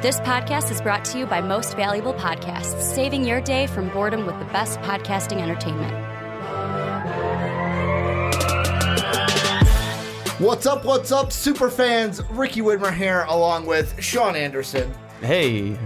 This podcast is brought to you by Most Valuable Podcasts, saving your day from boredom with the best podcasting entertainment. What's up, super fans? Ricky Widmer here, along with Sean Anderson. Hey.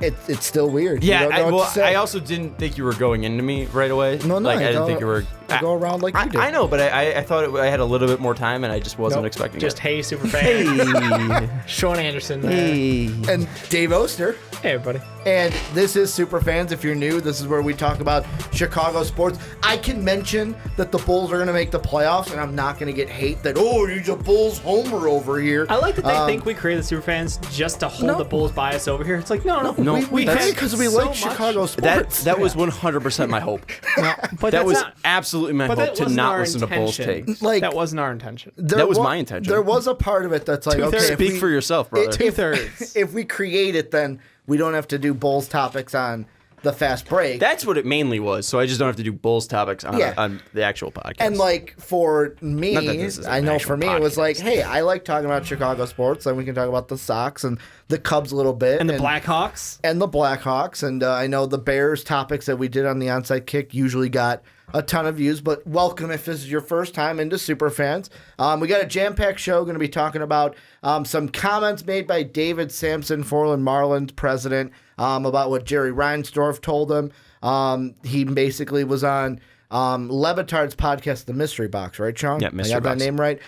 It's still weird. Yeah, I also didn't think you were going into me right away. No, I didn't think you were. I go around like you did. I know, but I thought I had a little bit more time, and I just wasn't expecting just it. Hey, super fan. Hey. Sean Anderson. Hey. And Dave Oster. Hey, everybody. And this is Super Fans. If you're new, this is where we talk about Chicago sports. I can mention that the Bulls are going to make the playoffs, and I'm not going to get hate that, he's a Bulls homer over here. I like that they think we created the Super Fans just to hold the Bulls bias over here. It's like, no. We did it because we like Chicago sports. That was 100% my hope. But that was absolutely my hope to not listen to Bulls takes. Like, that wasn't our intention. That was my intention. There was a part of it that's like, Speak for yourself, brother. Two-thirds. If we create it, then we don't have to do Bulls topics on the fast break. That's what it mainly was. So I just don't have to do Bulls topics on the actual podcast. And like for me, I know for me it was like, hey, I like talking about Chicago sports, and we can talk about the Sox and the Cubs a little bit, and the Blackhawks, and I know the Bears topics that we did on the Onside Kick usually got a ton of views. But welcome if this is your first time into Superfans. We got a jam-packed show. Going to be talking about some comments made by David Samson, Forland Marlins president, about what Jerry Reinsdorf told him. He basically was on Levitard's podcast, The Mystery Box, right, Sean? Yeah, Mystery Box. I got Box. that name right.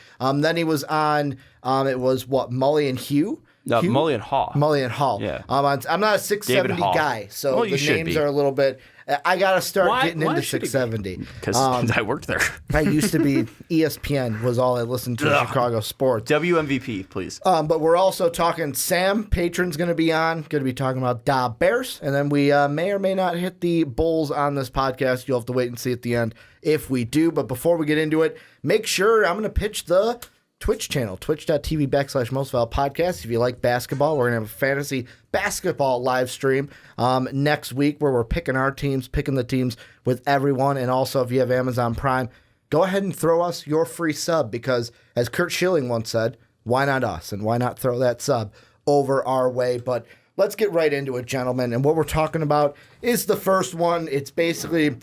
Then he was on, it was Mully and Hugh? Mully and Haw. Mully and Hall. Yeah. I'm not a 670 guy, so the names are a little bit. I got to start getting into 670. Because I worked there. I used to be ESPN was all I listened to in Chicago sports. WMVP, please. But we're also talking Sam, patron's going to be talking about Da Bears, and then we may or may not hit the Bulls on this podcast. You'll have to wait and see at the end if we do. But before we get into it, make sure I'm going to pitch the Twitch channel, twitch.tv/mostvaluablepodcast. If you like basketball, we're going to have a fantasy basketball live stream next week where we're picking the teams with everyone. And also, if you have Amazon Prime, go ahead and throw us your free sub because, as Kurt Schilling once said, why not us? And why not throw that sub over our way? But let's get right into it, gentlemen. And what we're talking about is the first one. It's basically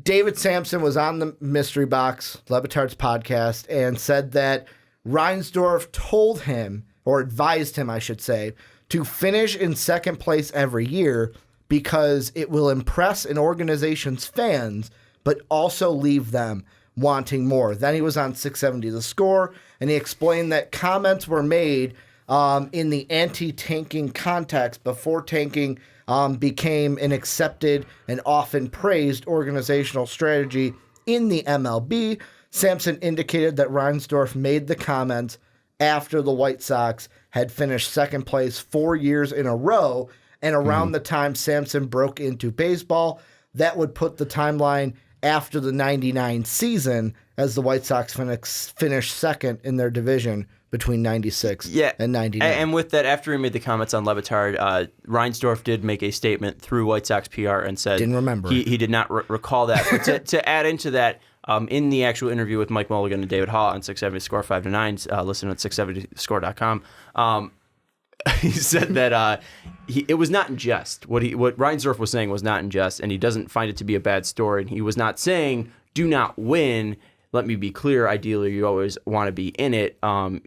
David Samson was on the Mystery Box, Levitard's podcast, and said that Reinsdorf told him, or advised him, I should say, to finish in second place every year because it will impress an organization's fans, but also leave them wanting more. Then he was on 670 The Score, and he explained that comments were made in the anti-tanking context before tanking became an accepted and often praised organizational strategy in the MLB. Samson indicated that Reinsdorf made the comments after the White Sox had finished second place 4 years in a row, and around the time Samson broke into baseball, that would put the timeline after the 99 season as the White Sox finished second in their division between 96 and 99. And with that, after he made the comments on Levitard, Reinsdorf did make a statement through White Sox PR and said didn't remember. He did not recall that. But to add into that, in the actual interview with Mike Mulligan and David Haw on 670 Score 5 to 9, listen at 670score.com, he said that it was not in jest. What Reinsdorf was saying was not in jest, and he doesn't find it to be a bad story. And he was not saying, do not win. Let me be clear. Ideally, you always want to be in it.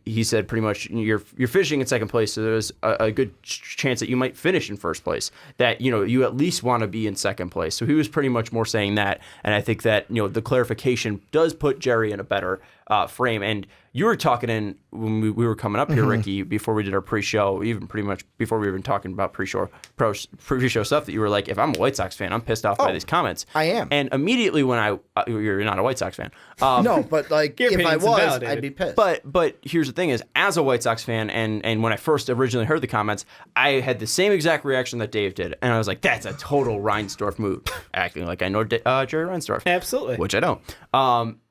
He said pretty much you're finishing in second place, so there's a good chance that you might finish in first place. That you at least want to be in second place. So he was pretty much more saying that, and I think that the clarification does put Jerry in a better frame. And you were talking when we were coming up here, Ricky, before we did our pre-show, even pretty much before we were even talking about pre-show stuff, that you were like, if I'm a White Sox fan, I'm pissed off by these comments. I am. And immediately when you're not a White Sox fan. No, but if I was, I'd be pissed. But here's the thing is, as a White Sox fan, and when I first originally heard the comments, I had the same exact reaction that Dave did. And I was like, that's a total Reinsdorf move. Acting like I know Jerry Reinsdorf. Absolutely. Which I don't.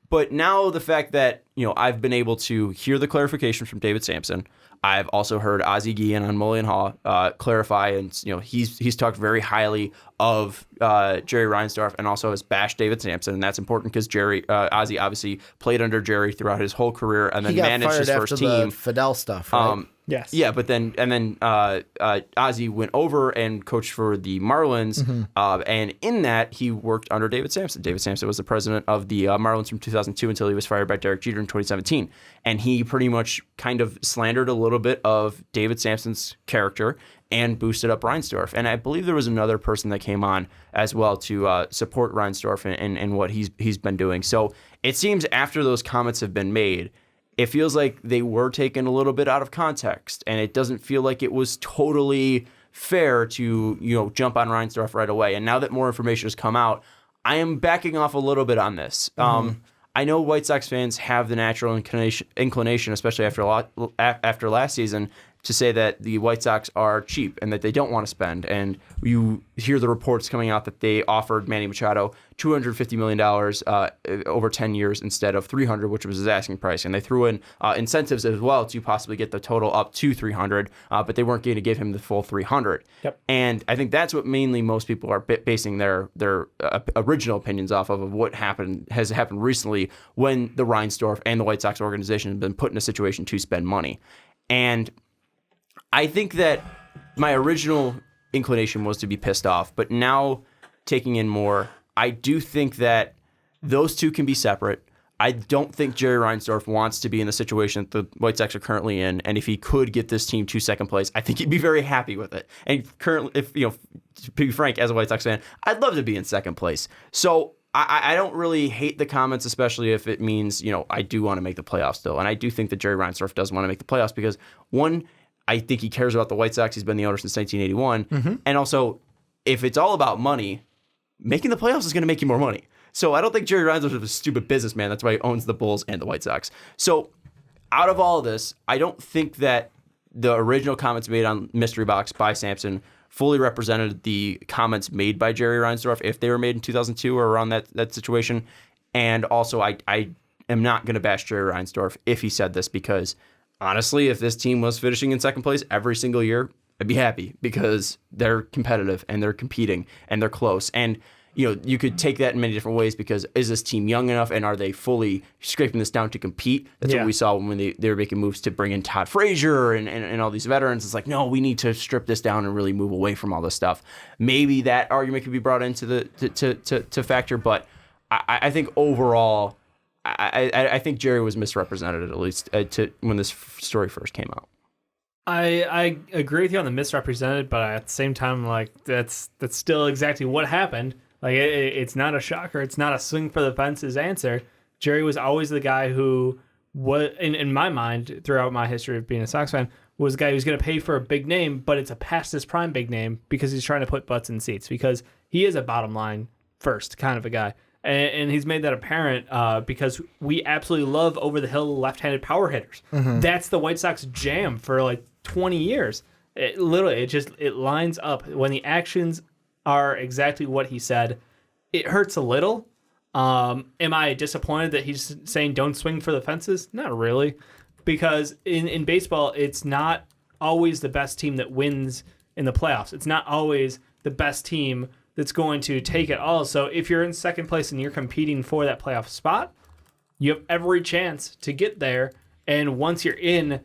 But now the fact that, I've been able to hear the clarification from David Samson, I've also heard Ozzie Guillen on Mully and Haw clarify, and he's talked very highly of Jerry Reinsdorf and also has bashed David Samson, and that's important because Ozzie obviously played under Jerry throughout his whole career and then managed his first team. The Fidel stuff, right? Yes. Yeah, but then Ozzie went over and coached for the Marlins, and in that he worked under David Samson. David Samson was the president of the Marlins from 2002 until he was fired by Derek Jeter in 2017, and he pretty much kind of slandered a little bit of David Samson's character and boosted up Reinsdorf. And I believe there was another person that came on as well to support Reinsdorf and what he's been doing. So it seems after those comments have been made, it feels like they were taken a little bit out of context, and it doesn't feel like it was totally fair to jump on Reinsdorf right away. And now that more information has come out, I am backing off a little bit on this. I know White Sox fans have the natural inclination, especially after last season, to say that the White Sox are cheap and that they don't want to spend. And you hear the reports coming out that they offered Manny Machado $250 million over 10 years instead of $300, which was his asking price. And they threw in incentives as well to possibly get the total up to $300, but they weren't going to give him the full $300. Yep. And I think that's what mainly most people are basing their original opinions off of what has happened recently when the Reinsdorf and the White Sox organization have been put in a situation to spend money. And I think that my original inclination was to be pissed off, but now taking in more, I do think that those two can be separate. I don't think Jerry Reinsdorf wants to be in the situation that the White Sox are currently in, and if he could get this team to second place, I think he'd be very happy with it. And currently, to be frank, as a White Sox fan, I'd love to be in second place. So I don't really hate the comments, especially if it means, I do want to make the playoffs still. And I do think that Jerry Reinsdorf does want to make the playoffs because, one, I think he cares about the White Sox. He's been the owner since 1981. And also, if it's all about money, making the playoffs is going to make you more money. So I don't think Jerry Reinsdorf is a stupid businessman. That's why he owns the Bulls and the White Sox. So out of all of this, I don't think that the original comments made on Mystery Box by Samson fully represented the comments made by Jerry Reinsdorf if they were made in 2002 or around that situation. And also, I am not going to bash Jerry Reinsdorf if he said this because honestly, if this team was finishing in second place every single year, I'd be happy because they're competitive and they're competing and they're close. And, you could take that in many different ways because is this team young enough and are they fully scraping this down to compete? That's what we saw when they were making moves to bring in Todd Frazier and all these veterans. It's like, no, we need to strip this down and really move away from all this stuff. Maybe that argument could be brought into to factor, but I think overall, I think Jerry was misrepresented at least when this story first came out. I agree with you on the misrepresented, but at the same time, that's still exactly what happened. It's not a shocker. It's not a swing for the fences answer. Jerry was always the guy who was, in my mind, throughout my history of being a Sox fan, was the guy who's going to pay for a big name, but it's a past his prime big name because he's trying to put butts in seats because he is a bottom line first kind of a guy. And he's made that apparent because we absolutely love over-the-hill left-handed power hitters. That's the White Sox jam for 20 years. It lines up. When the actions are exactly what he said, it hurts a little. Am I disappointed that he's saying don't swing for the fences? Not really. Because in baseball, it's not always the best team that wins in the playoffs. It's not always the best team that's going to take it all. So if you're in second place and you're competing for that playoff spot, you have every chance to get there. And once you're in,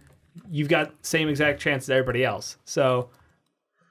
you've got same exact chance as everybody else. So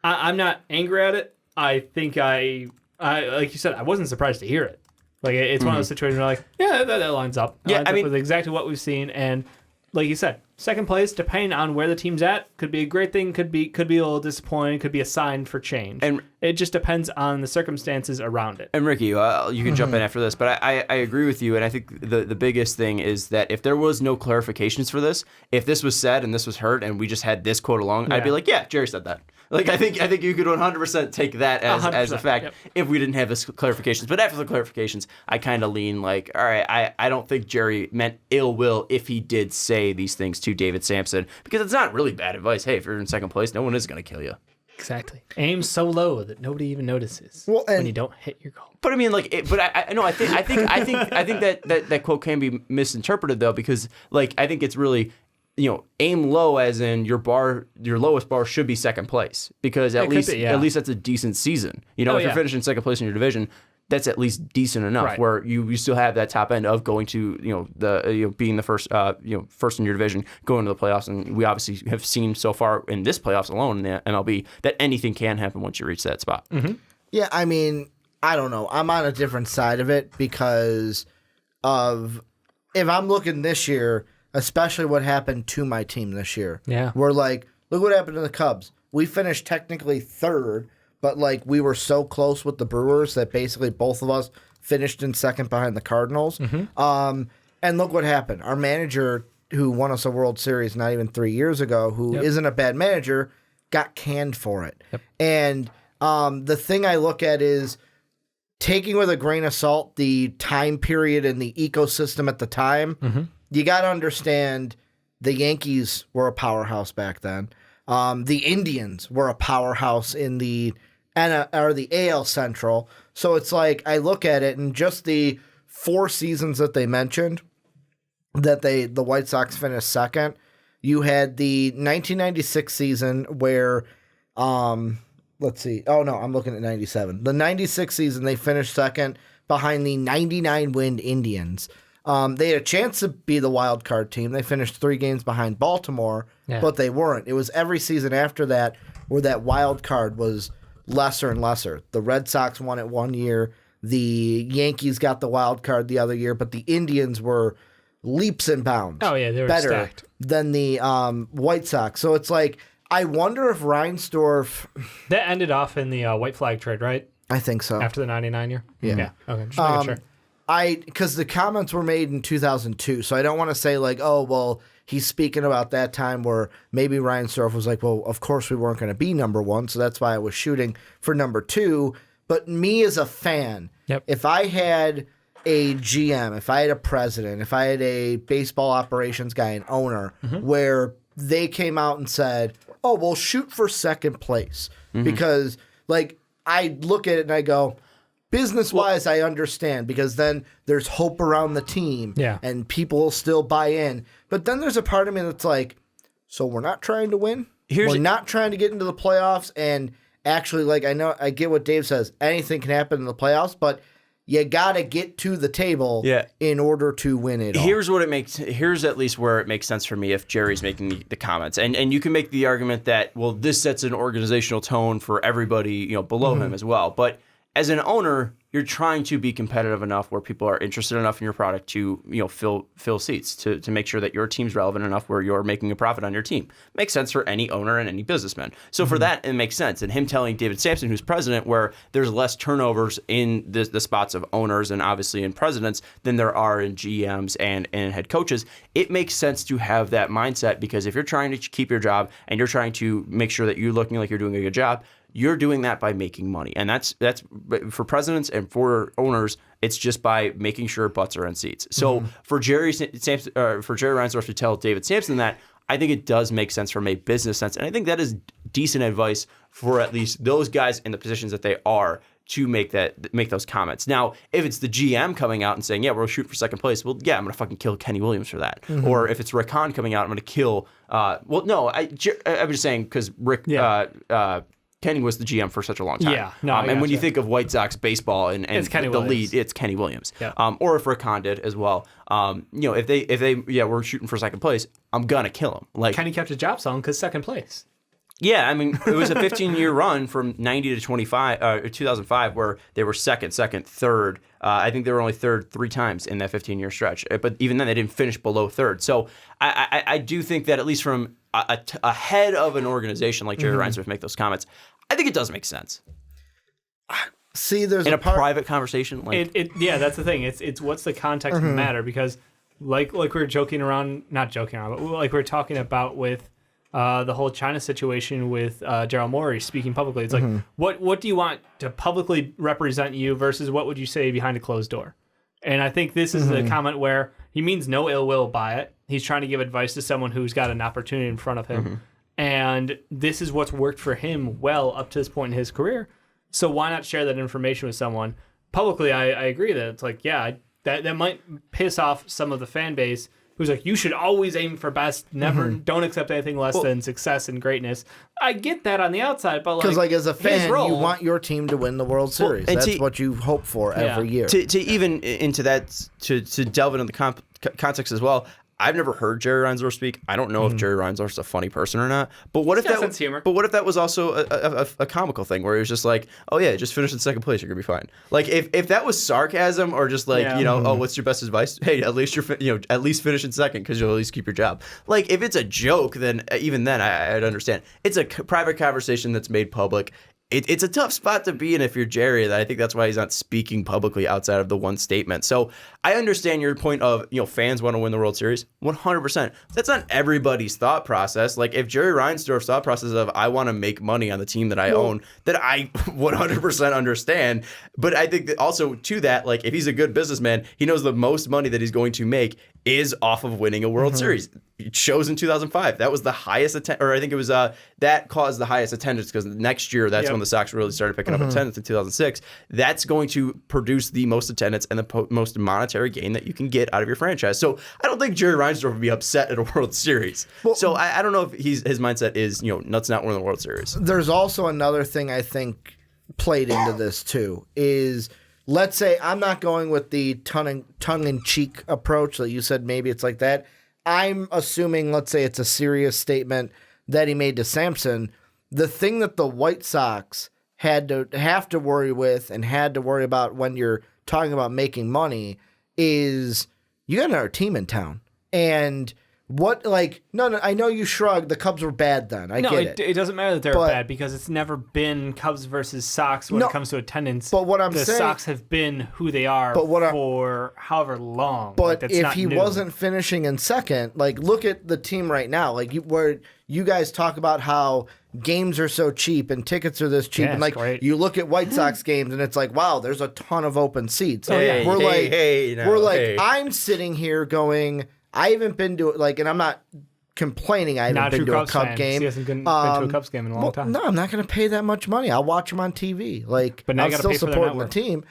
I'm not angry at it. I think I like you said, I wasn't surprised to hear it. It's one of those situations where that lines up. It lines up with exactly what we've seen. And like you said, second place, depending on where the team's at, could be a great thing, could be a little disappointing, could be a sign for change. And it just depends on the circumstances around it. And Ricky, you can jump in after this, but I agree with you, and I think the biggest thing is that if there was no clarifications for this, if this was said and this was heard and we just had this quote along, I'd be like, yeah, Jerry said that. I think you could 100% take that as a fact if we didn't have this clarifications. But after the clarifications, I kind of lean all right, I don't think Jerry meant ill will if he did say these things to David Samson, because it's not really bad advice. Hey, if you're in second place, no one is going to kill you. Exactly. Aim so low that nobody even notices when you don't hit your goal. But I mean, I think that quote can be misinterpreted though, because I think it's really, aim low as in your lowest bar should be second place, because at least that's a decent season. If you're finishing second place in your division, that's at least decent enough. Right. Where you still have that top end of going to being the first first in your division, going to the playoffs, and we obviously have seen so far in this playoffs alone in the MLB that anything can happen once you reach that spot. Mm-hmm. Yeah, I mean, I don't know. I'm on a different side of it because of if I'm looking this year, especially what happened to my team this year. Yeah. We're like, look what happened to the Cubs. We finished technically third, but like we were so close with the Brewers that basically both of us finished in second behind the Cardinals. Mm-hmm. And look what happened. Our manager, who won us a World Series not even 3 years ago, who isn't a bad manager, got canned for it. Yep. And the thing I look at is taking with a grain of salt the time period and the ecosystem at the time. Mm-hmm. You got to understand the Yankees were a powerhouse back then. The Indians were a powerhouse in the AL Central. So it's like I look at it and just the 4 seasons that they mentioned that the White Sox finished second. You had the 1996 season where let's see. Oh, no, I'm looking at 97. The 96 season, they finished second behind the 99-win Indians. They had a chance to be the wild card team. They finished 3 games behind Baltimore, but they weren't. It was every season after that where that wild card was lesser and lesser. The Red Sox won it one year. The Yankees got the wild card the other year, but the Indians were leaps and bounds They were better stacked than the White Sox. So it's like, I wonder if Reinsdorf... That ended off in the white flag trade, right? I think so. After the 99 year? Yeah. Okay, just making sure. Because the comments were made in 2002, so I don't want to say like, oh, well, he's speaking about that time where maybe Reinsdorf was like, well, of course we weren't going to be number 1, so that's why I was shooting for number 2. But me as a fan, if I had a GM, if I had a president, if I had a baseball operations guy, an owner, where they came out and said, oh, well, shoot for second place. Because, like, I look at it and I go, business-wise, I understand, because then there's hope around the team, and people will still buy in. But then there's a part of me that's like, so we're not trying to win? We're not trying to get into the playoffs, and actually, like, I get what Dave says, anything can happen in the playoffs, but you got to get to the table in order to win it all. Here's at least where it makes sense for me if Jerry's making the comments. And you can make the argument that, well, this sets an organizational tone for everybody, below him as well. But as an owner, you're trying to be competitive enough where people are interested enough in your product to, fill seats, to make sure that your team's relevant enough where you're making a profit on your team. Makes sense for any owner and any businessman. So for that, it makes sense. And him telling David Samson, who's president, where there's less turnovers in the spots of owners and obviously in presidents than there are in GMs and head coaches, it makes sense to have that mindset, because if you're trying to keep your job and you're trying to make sure that you're looking like you're doing a good job, you're doing that by making money. And that's for presidents and for owners, it's just by making sure butts are in seats. So for Jerry Reinsdorf to tell David Samson that, I think it does make sense from a business sense. And I think that is decent advice for at least those guys in the positions that they are to make those comments. Now, if it's the GM coming out and saying, yeah, we'll shoot for second place, well, yeah, I'm going to fucking kill Kenny Williams for that. Or if it's Rick Hahn coming out, I'm going to kill, I'm just saying, because Kenny was the GM for such a long time. Yeah, no, and when you think of White Sox baseball and it's Kenny the Williams. lead, it's Kenny Williams. Yeah. Or if Rick Hahn did as well. If they we're shooting for second place, I'm gonna kill him. Like Kenny kept his job selling because second place. Yeah, I mean, it was a 15-year run from 90 to 2005, where they were second, third. I think they were only third 3 times in that 15-year stretch. But even then, they didn't finish below third. So I do think that at least from a head of an organization like Jerry Reinsdorf make those comments, I think it does make sense. See, there's in a private conversation, like that's the thing. It's what's the context of the matter, because like we were not joking around, but like we were talking about with the whole China situation with Daryl Morey speaking publicly. It's like, what do you want to publicly represent you versus what would you say behind a closed door? And I think this is a comment where he means no ill will by it. He's trying to give advice to someone who's got an opportunity in front of him. And this is what's worked for him well up to this point in his career. So why not share that information with someone? Publicly, I agree that it's like, yeah, that might piss off some of the fan base who's like, you should always aim for best, never, don't accept anything less than success and greatness. I get that on the outside, but because as a fan, you want your team to win the World Series. That's what you hope for every year. To even into that, to delve into the context as well. I've never heard Jerry Reinsdorf speak. I don't know if Jerry Reinsdorf's a funny person or not. But what if that was also a comical thing where he was just like, oh yeah, just finish in second place, you're gonna be fine. Like if that was sarcasm or just like oh, what's your best advice? Hey, at least at least finish in second because you'll at least keep your job. Like if it's a joke, then even then I'd understand. It's a private conversation that's made public. It's a tough spot to be in if you're Jerry. I think that's why he's not speaking publicly outside of the one statement. So I understand your point of, fans want to win the World Series. 100%. That's not everybody's thought process. Like if Jerry Reinsdorf's thought process of I want to make money on the team that I own, that I 100% understand. But I think that also to that, like if he's a good businessman, he knows the most money that he's going to make is off of winning a World Series. It shows in 2005. That was the highest or I think it was that caused the highest attendance because next year that's when the Sox really started picking up attendance in 2006. That's going to produce the most attendance and the most monetary gain that you can get out of your franchise. So I don't think Jerry Reinsdorf would be upset at a World Series. Well, so I don't know if his mindset is let's not win the World Series. There's also another thing I think played into this too is. Let's say I'm not going with the tongue-in-cheek approach that you said maybe it's like that. I'm assuming, let's say it's a serious statement that he made to Samson. The thing that the White Sox have to worry with and had to worry about when you're talking about making money is you got another team in town. And no, I know you shrugged. The Cubs were bad then. I get it. It doesn't matter that they're bad because it's never been Cubs versus Sox when it comes to attendance. But what I'm saying, the Sox have been who they are for however long. But if he wasn't finishing in second, look at the team right now. Where you guys talk about how games are so cheap and tickets are this cheap, and great. You look at White Sox games and it's like, wow, there's a ton of open seats. I'm sitting here going. I haven't been to it, and I'm not complaining. I haven't been to a Cub game. He hasn't been to a Cubs game in a long time. No, I'm not going to pay that much money. I'll watch them on TV. But now I'm still supporting the team,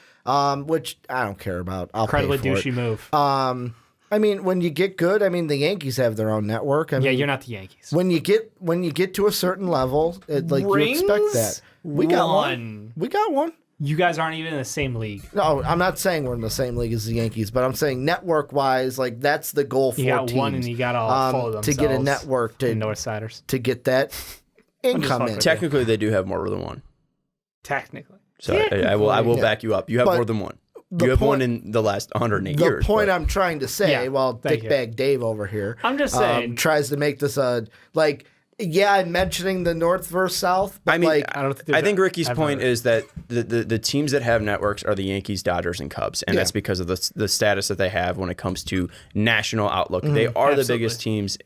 which I don't care about. I'll incredibly pay for douchey move. I mean, when you get good, the Yankees have their own network. You're not the Yankees. When you get to a certain level, you expect that. We got one. We got one. You guys aren't even in the same league. No, I'm not saying we're in the same league as the Yankees, but I'm saying network-wise, that's the goal for teams. You got one, and you got all full of themselves. To get a network to Northsiders to get that income in. Technically, they do have more than one. Technically, so I will back you up. You have more than one. You have one in the last 108 years. The point I'm trying to say, Dickbag Dave over here, I'm just saying, tries to make this I'm mentioning the North versus South. But I think Ricky's point is that the teams that have networks are the Yankees, Dodgers, and Cubs, and that's because of the status that they have when it comes to national outlook. They are the biggest teams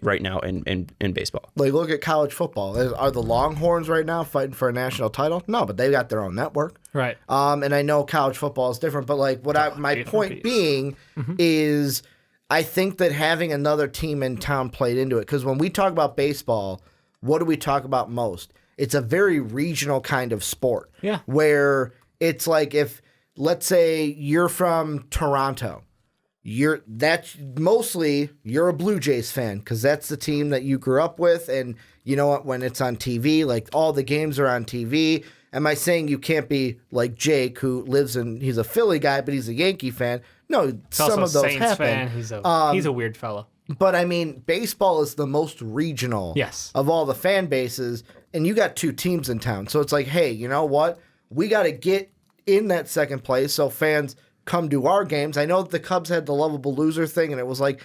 right now in baseball. Look at college football. Are the Longhorns right now fighting for a national title? No, but they've got their own network. Right. And I know college football is different, but my point being is. I think that having another team in town played into it because when we talk about baseball, what do we talk about most? It's a very regional kind of sport. Yeah. Where it's like if, let's say, you're from Toronto, you're a Blue Jays fan because that's the team that you grew up with, and you know what? When it's on TV, all the games are on TV. Am I saying you can't be like Jake, who he's a Philly guy, but he's a Yankee fan? No, some of those Saints happen. Fan. He's a weird fellow. But baseball is the most regional of all the fan bases, and you got two teams in town. So it's like, hey, you know what? We got to get in that second place so fans come to our games. I know that the Cubs had the lovable loser thing, and it was like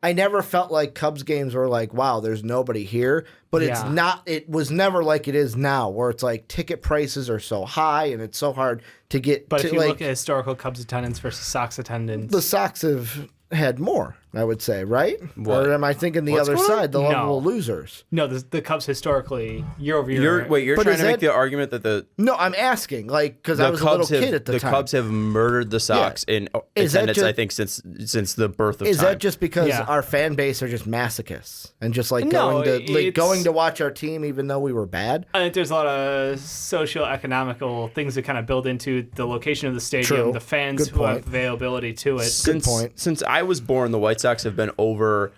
I never felt like Cubs games were like, wow, there's nobody here. But it's not. It was never like it is now, where it's like ticket prices are so high and it's so hard to get. But if you look at historical Cubs attendance versus Sox attendance, the Sox have had more. I would say, right? What? Or am I thinking the other going on? side, the No. level of losers? No, the Cubs historically, year over year. You're But trying is to make that- the argument that the No, I'm asking, because I was a little kid at the time. The Cubs have murdered the Sox in Is that attendance, just- I think, since the birth of Is time. that just because Yeah. our fan base are just masochists and just like No, going to watch our team even though we were bad? I think there's a lot of socio-economical things that kind of build into the location of the stadium, True. the fans Good who have point. availability to it. Since I was born, the White Sox have been over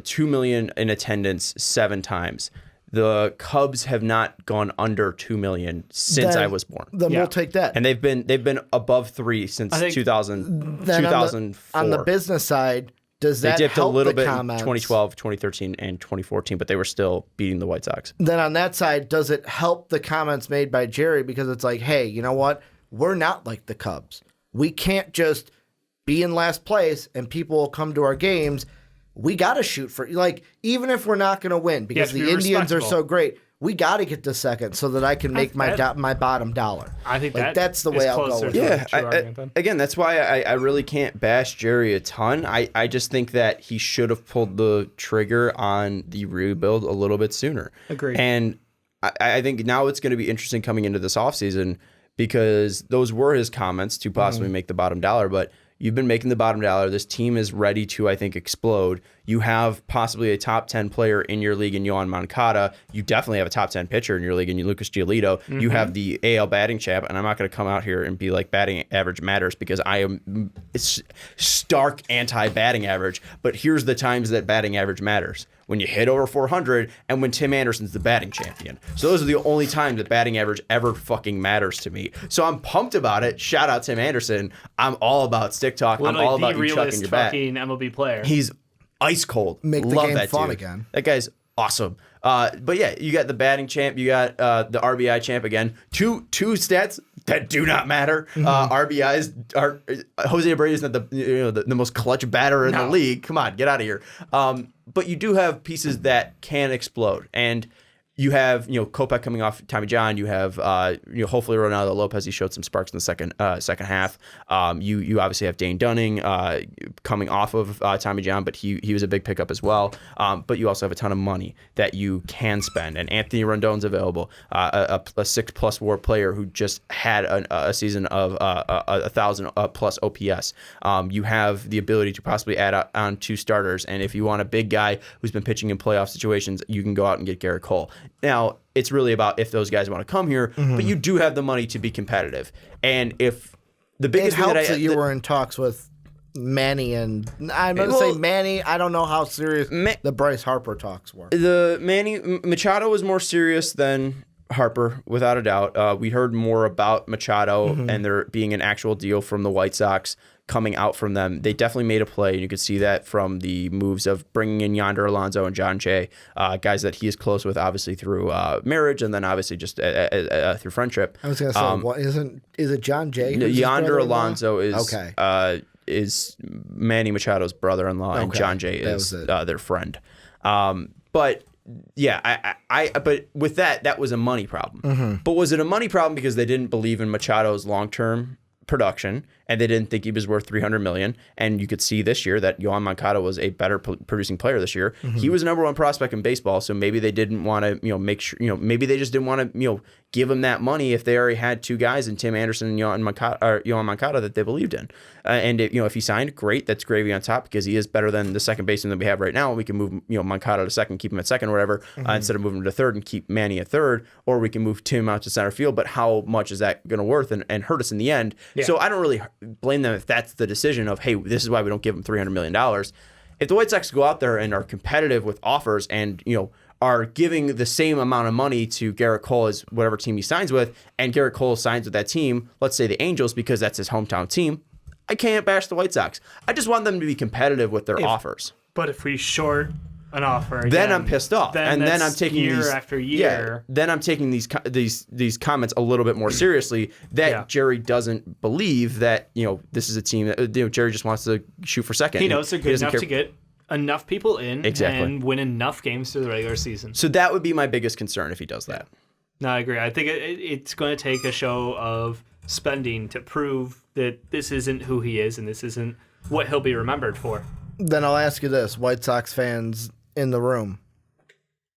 2 million in attendance 7 times. The Cubs have not gone under 2 million since Then- I was born. Then Yeah. we'll take that. And they've been above 3 since I think- 2004. On the business side, does They that dipped a help little the bit in comments? 2012, 2013, and 2014, but they were still beating the White Sox. Then on that side, does it help the comments made by Jerry because it's like, hey, you know what? We're not like the Cubs. We can't just be in last place and people will come to our games. We got to shoot for, like, even if we're not going to win because to the be Indians are respectful. so great, we got to get to second so that I can make my bottom dollar. I think like, that's the is way I'll go closer with to it. a Yeah, true argument then. again, that's why I really can't bash Jerry a ton. I just think that he should have pulled the trigger on the rebuild a little bit sooner. Agreed. And I think now it's going to be interesting coming into this offseason because those were his comments to possibly make the bottom dollar, but you've been making the bottom dollar. This team is ready to, I think, explode. You have possibly a top 10 player in your league in Yohan Moncada. You definitely have a top 10 pitcher in your league in Lucas Giolito. You have the AL batting champ, and I'm not going to come out here and be like batting average matters because I am stark anti-batting average. But here's the times that batting average matters. When you hit over 400 and when Tim Anderson's the batting champion. So those are the only times that batting average ever fucking matters to me. So I'm pumped about it. Shout out Tim Anderson. I'm all about stick talk. Literally I'm all the about you chucking realest your bat. fucking MLB player. He's ice cold. Make the Love game that fun dude. again. That guy's awesome. But yeah, you got the batting champ. You got the RBI champ again. Two stats that do not matter. RBIs are Jose Abreu is not the most clutch batter in the league. Come on, get out of here. But you do have pieces that can explode, and you have Kopech coming off Tommy John. You have hopefully Ronaldo Lopez. He showed some sparks in the second half. You obviously have Dane Dunning coming off of Tommy John, but he was a big pickup as well. But you also have a ton of money that you can spend, and Anthony Rendon's available, a 6+ WAR player who just had a season of 1,000+ OPS. You have the ability to possibly add on 2 starters, and if you want a big guy who's been pitching in playoff situations, you can go out and get Garrett Cole. Now, it's really about if those guys want to come here, but you do have the money to be competitive. And if the It biggest thing helps that you were in talks with Manny, and I'm going to say Manny. I don't know how serious the Bryce Harper talks were. The Machado was more serious than Harper, without a doubt. We heard more about Machado and there being an actual deal from the White Sox coming out from them. They definitely made a play, and you could see that from the moves of bringing in Yonder Alonso and John Jay, guys that he is close with, obviously through marriage, and then obviously just through friendship. I was going to say, what is it John Jay? who's his Yonder brother-in-law? Alonso is Manny Machado's brother-in-law, and John Jay is their friend. But yeah, but with that was a money problem. But was it a money problem because they didn't believe in Machado's long-term production and they didn't think he was worth $300 million? And you could see this year that Yohan Moncada was a better producing player this year. He was the number 1 prospect in baseball, so maybe they didn't want to make sure, maybe they just didn't want to give him that money if they already had 2 guys in Tim Anderson and Yohan Moncada that they believed in. And if he signed, great, that's gravy on top because he is better than the second baseman that we have right now. We can move Moncada to second, keep him at second or whatever, instead of moving him to third and keep Manny at third, or we can move Tim out to center field. But how much is that going to worth and hurt us in the end? Yeah. So I don't really blame them if that's the decision of, hey, this is why we don't give him $300 million. If the White Sox go out there and are competitive with offers and are giving the same amount of money to Garrett Cole as whatever team he signs with, and Garrett Cole signs with that team, let's say the Angels, because that's his hometown team, I can't bash the White Sox. I just want them to be competitive with their offers. But if we short an offer again, then I'm pissed off, and then I'm taking year after year. Yeah, then I'm taking these comments a little bit more seriously. That Jerry doesn't believe that this is a team that Jerry just wants to shoot for second. He knows they're good enough to get enough people in and win enough games through the regular season. So that would be my biggest concern if he does that. No, I agree. I think it's going to take a show of spending to prove that this isn't who he is and this isn't what he'll be remembered for. Then I'll ask you this, White Sox fans in the room.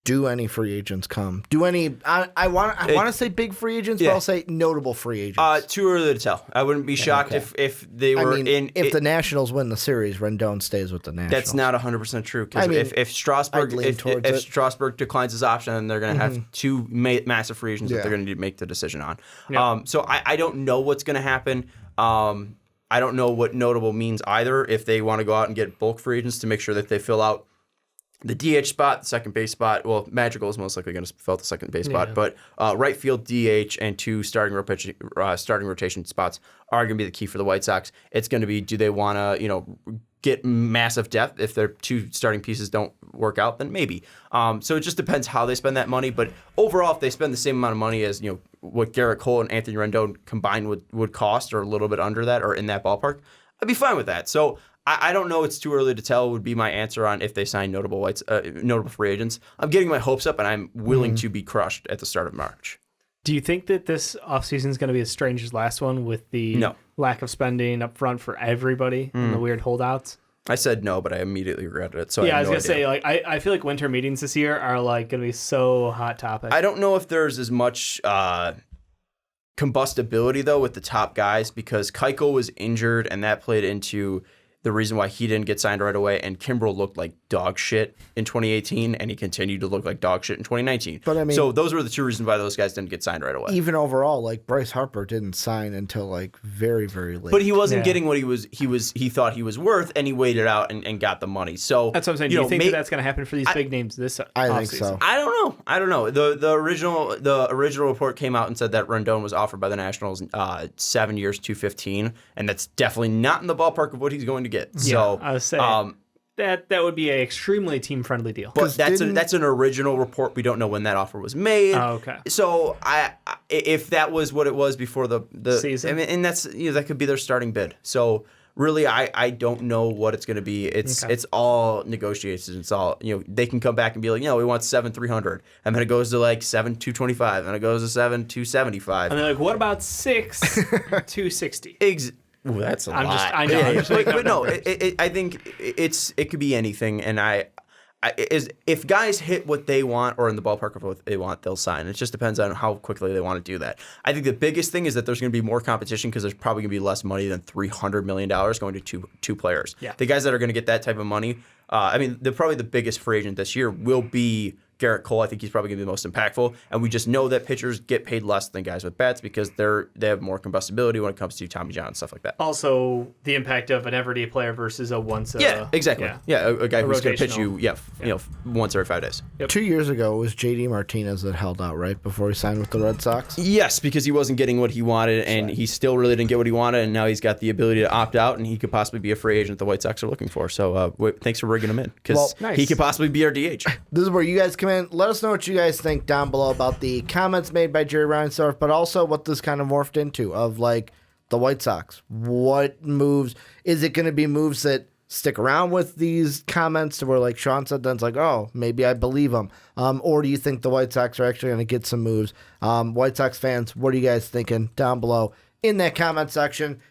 Do any free agents come? Do any? I want to say big free agents, but I'll say notable free agents. Too early to tell. I wouldn't be shocked if they were if the Nationals win the series, Rendon stays with the Nationals. That's not 100% true. Because if Strasburg declines his option, then they're going to have two massive free agents that they're going to need to make the decision on. Yep. So I don't know what's going to happen. I don't know what notable means either. If they want to go out and get bulk free agents to make sure that they fill out the DH spot, the second base spot. Well, Madrigal is most likely going to fill the second base spot, but right field DH and two starting rotation spots are going to be the key for the White Sox. It's going to be, do they want to, get massive depth? If their two starting pieces don't work out, then maybe. So it just depends how they spend that money. But overall, if they spend the same amount of money as what Garrett Cole and Anthony Rendon combined would cost, or a little bit under that, or in that ballpark, I'd be fine with that. So I don't know. It's too early to tell would be my answer on if they sign notable free agents. I'm getting my hopes up, and I'm willing to be crushed at the start of March. Do you think that this offseason is going to be as strange as last one with the lack of spending up front for everybody and the weird holdouts? I said no, but I immediately regretted it. So I was going to say, I feel like winter meetings this year are going to be so hot topic. I don't know if there's as much combustibility, though, with the top guys, because Keuchel was injured, and that played into the reason why he didn't get signed right away, and Kimbrel looked like dog shit in 2018, and he continued to look like dog shit in 2019. But so those were the two reasons why those guys didn't get signed right away. Even overall, Bryce Harper didn't sign until very, very late. But he wasn't getting what he thought he was worth, and he waited out and got the money. So that's what I'm saying. Do you think that's going to happen for these big names this I offseason? think so. I don't know. The original report came out and said that Rendon was offered by the Nationals 7 years, $215, and that's definitely not in the ballpark of what he's going to get. So I was saying that would be an extremely team-friendly deal. But that's an original report. We don't know when that offer was made. Oh, okay. So if that was what it was before the season, and that's that could be their starting bid. So really, I don't know what it's going to be. It's all negotiations. It's all they can come back and be like, we want 7,300, and then it goes to 7,225, and it goes to 7,275, and they're like, what about 6,260? Ooh, that's a lot. I know. But no, I think it could be anything, and if guys hit what they want or in the ballpark of what they want, they'll sign. It just depends on how quickly they want to do that. I think the biggest thing is that there's going to be more competition because there's probably going to be less money than $300 million going to two players. Yeah. The guys that are going to get that type of money, probably the biggest free agent this year will be Garrett Cole. I think he's probably going to be the most impactful, and we just know that pitchers get paid less than guys with bats because they have more combustibility when it comes to Tommy John and stuff like that. Also, the impact of an everyday player versus a once. Exactly. Yeah, a guy who's going to pitch you, once every 5 days. Yep. 2 years ago, it was J.D. Martinez that held out, right, before he signed with the Red Sox? Yes, because he wasn't getting what he wanted, and he still really didn't get what he wanted, and now he's got the ability to opt out, and he could possibly be a free agent the White Sox are looking for. So thanks for rigging him in, because he could possibly be our DH. This is where you guys come in. Let us know what you guys think down below about the comments made by Jerry Reinsdorf, but also what this kind of morphed into of the White Sox. What moves? Is it going to be moves that stick around with these comments to where, like Sean said, then it's like, oh, maybe I believe them? Or do you think the White Sox are actually going to get some moves? White Sox fans, what are you guys thinking down below in that comment section?